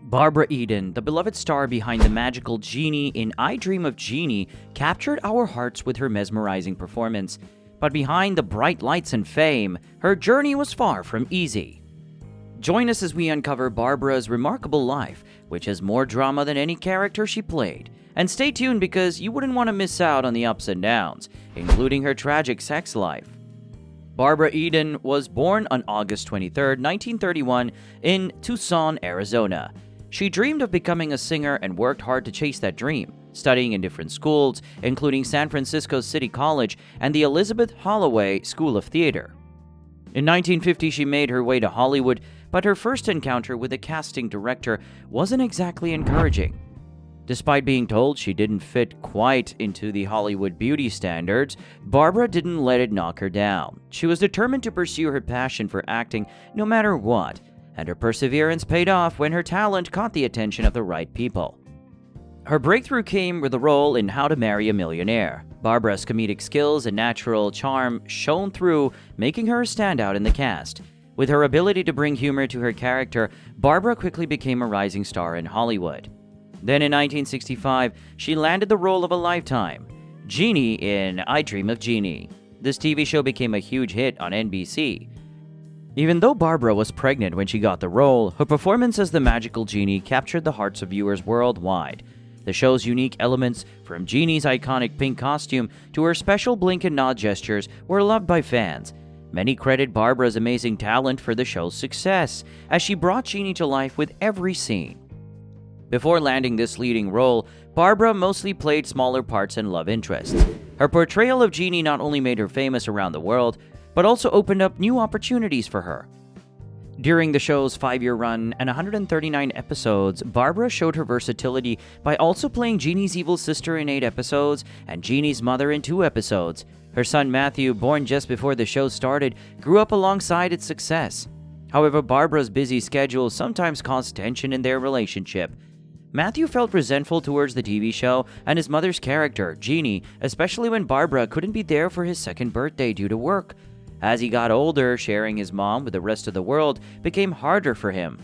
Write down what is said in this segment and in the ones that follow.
Barbaraeden, the beloved star behind the magical genie in I Dream of Jeannie, captured our hearts with her mesmerizing performance. But behind the bright lights and fame, her journey was far from easy. Join us as we uncover Barbara's remarkable life, which has more drama than any character she played. And stay tuned because you wouldn't want to miss out on the ups and downs, including her tragic sex life. Barbaraeden was born on August 23, 1931, in Tucson, Arizona. She dreamed of becoming a singer and worked hard to chase that dream, studying in different schools, including San Francisco City College and the Elizabeth Holloway School of Theater. In 1950, she made her way to Hollywood, but her first encounter with a casting director wasn't exactly encouraging. Despite being told she didn't fit quite into the Hollywood beauty standards, Barbara didn't let it knock her down. She was determined to pursue her passion for acting no matter what, and her perseverance paid off when her talent caught the attention of the right people. Her breakthrough came with a role in How to Marry a Millionaire. Barbara's comedic skills and natural charm shone through, making her a standout in the cast. With her ability to bring humor to her character, Barbara quickly became a rising star in Hollywood. Then in 1965, she landed the role of a lifetime, Jeannie in I Dream of Jeannie. This TV show became a huge hit on NBC. Even though Barbara was pregnant when she got the role, her performance as the magical genie captured the hearts of viewers worldwide. The show's unique elements, from Jeannie's iconic pink costume to her special blink and nod gestures, were loved by fans. Many credit Barbara's amazing talent for the show's success, as she brought Jeannie to life with every scene. Before landing this leading role, Barbara mostly played smaller parts and love interests. Her portrayal of Jeannie not only made her famous around the world, but also opened up new opportunities for her. During the show's 5-year run and 139 episodes, Barbara showed her versatility by also playing Jeannie's evil sister in 8 episodes and Jeannie's mother in 2 episodes. Her son Matthew, born just before the show started, grew up alongside its success. However, Barbara's busy schedule sometimes caused tension in their relationship. Matthew felt resentful towards the TV show and his mother's character, Jeannie, especially when Barbara couldn't be there for his 2nd birthday due to work. As he got older, sharing his mom with the rest of the world became harder for him.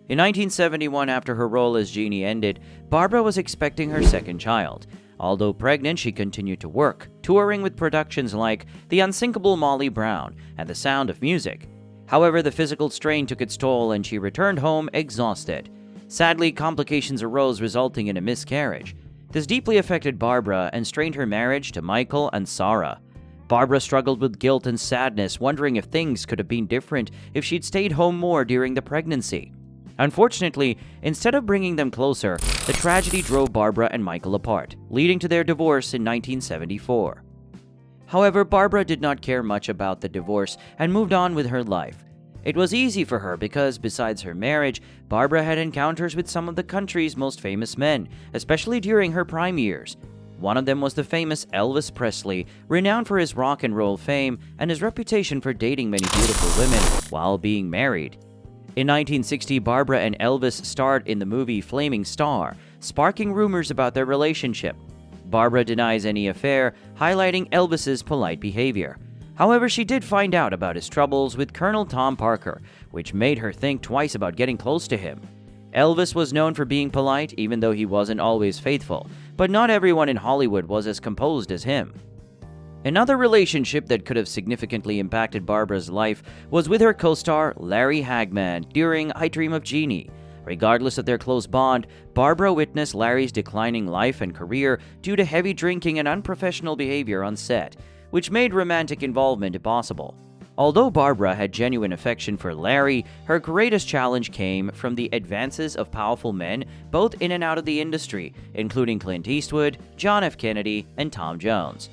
In 1971, after her role as Jeannie ended, Barbara was expecting her 2nd child. Although pregnant, she continued to work, touring with productions like The Unsinkable Molly Brown and The Sound of Music. However, the physical strain took its toll and she returned home exhausted. Sadly, complications arose, resulting in a miscarriage. This deeply affected Barbara and strained her marriage to Michael and Sarah. Barbara struggled with guilt and sadness, wondering if things could have been different if she'd stayed home more during the pregnancy. Unfortunately, instead of bringing them closer, the tragedy drove Barbara and Michael apart, leading to their divorce in 1974. However, Barbara did not care much about the divorce and moved on with her life. It was easy for her because, besides her marriage, Barbara had encounters with some of the country's most famous men, especially during her prime years. One of them was the famous Elvis Presley, renowned for his rock and roll fame and his reputation for dating many beautiful women while being married. In 1960, Barbara and Elvis starred in the movie Flaming Star, sparking rumors about their relationship. Barbara denies any affair, highlighting Elvis's polite behavior. However, she did find out about his troubles with Colonel Tom Parker, which made her think twice about getting close to him. Elvis was known for being polite, even though he wasn't always faithful, but not everyone in Hollywood was as composed as him. Another relationship that could have significantly impacted Barbara's life was with her co-star Larry Hagman during I Dream of Jeannie. Regardless of their close bond, Barbara witnessed Larry's declining life and career due to heavy drinking and unprofessional behavior on set, which made romantic involvement impossible. Although Barbara had genuine affection for Larry, her greatest challenge came from the advances of powerful men both in and out of the industry, including Clint Eastwood, John F. Kennedy, and Tom Jones.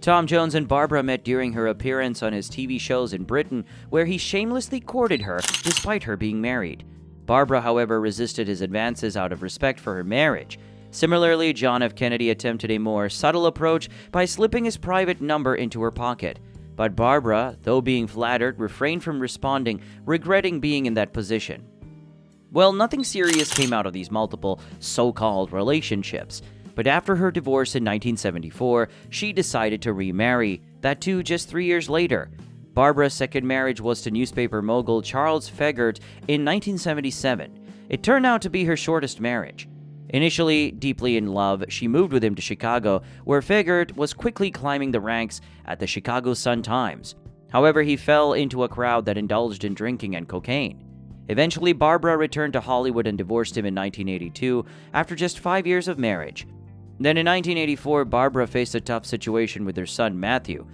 Tom Jones and Barbara met during her appearance on his TV shows in Britain, where he shamelessly courted her despite her being married. Barbara, however, resisted his advances out of respect for her marriage. Similarly, John F. Kennedy attempted a more subtle approach by slipping his private number into her pocket. But Barbara, though being flattered, refrained from responding, regretting being in that position. Well, nothing serious came out of these multiple so-called relationships. But after her divorce in 1974, she decided to remarry, that too just 3 years later. Barbara's second marriage was to newspaper mogul Charles Fegert in 1977. It turned out to be her shortest marriage. Initially deeply in love, she moved with him to Chicago, where Figert was quickly climbing the ranks at the Chicago Sun-Times. However, he fell into a crowd that indulged in drinking and cocaine. Eventually, Barbara returned to Hollywood and divorced him in 1982 after just 5 years of marriage. Then in 1984, Barbara faced a tough situation with her son Matthew.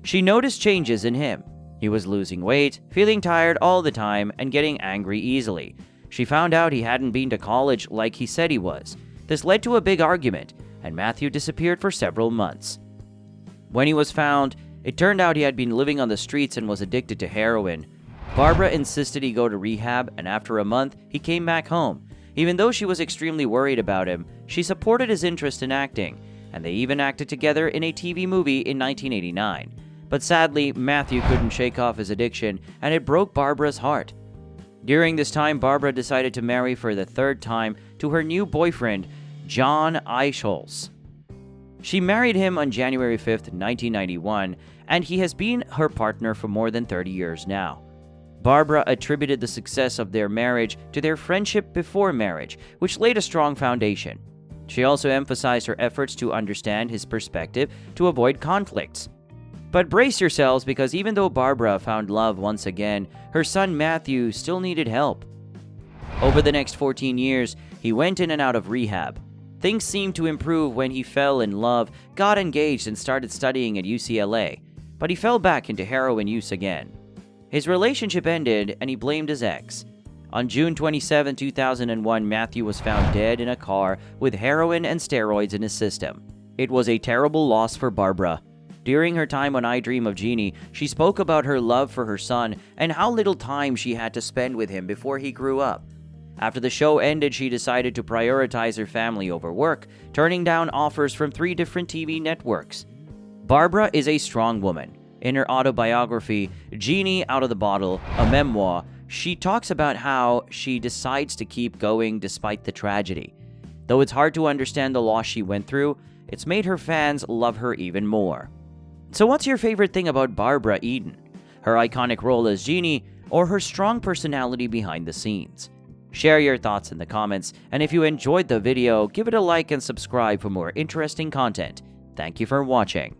She noticed changes in him. He was losing weight, feeling tired all the time, and getting angry easily. She found out he hadn't been to college like he said he was. This led to a big argument, and Matthew disappeared for several months. When he was found, it turned out he had been living on the streets and was addicted to heroin. Barbara insisted he go to rehab, and after a month, he came back home. Even though she was extremely worried about him, she supported his interest in acting, and they even acted together in a TV movie in 1989. But sadly, Matthew couldn't shake off his addiction, and it broke Barbara's heart. During this time, Barbara decided to marry for the third time to her new boyfriend, John Eichholz. She married him on January 5th, 1991, and he has been her partner for more than 30 years now. Barbara attributed the success of their marriage to their friendship before marriage, which laid a strong foundation. She also emphasized her efforts to understand his perspective to avoid conflicts. But brace yourselves, because even though Barbara found love once again, her son Matthew still needed help. Over the next 14 years, he went in and out of rehab. Things seemed to improve when he fell in love, got engaged, and started studying at UCLA, but he fell back into heroin use again. His relationship ended, and he blamed his ex. On June 27, 2001, Matthew was found dead in a car with heroin and steroids in his system. It was a terrible loss for Barbara. During her time on I Dream of Jeannie, she spoke about her love for her son and how little time she had to spend with him before he grew up. After the show ended, she decided to prioritize her family over work, turning down offers from 3 different TV networks. Barbara is a strong woman. In her autobiography, Jeannie Out of the Bottle, a memoir, she talks about how she decides to keep going despite the tragedy. Though it's hard to understand the loss she went through, it's made her fans love her even more. So what's your favorite thing about Barbara Eden? Her iconic role as Jeannie, or her strong personality behind the scenes? Share your thoughts in the comments, and if you enjoyed the video, give it a like and subscribe for more interesting content. Thank you for watching.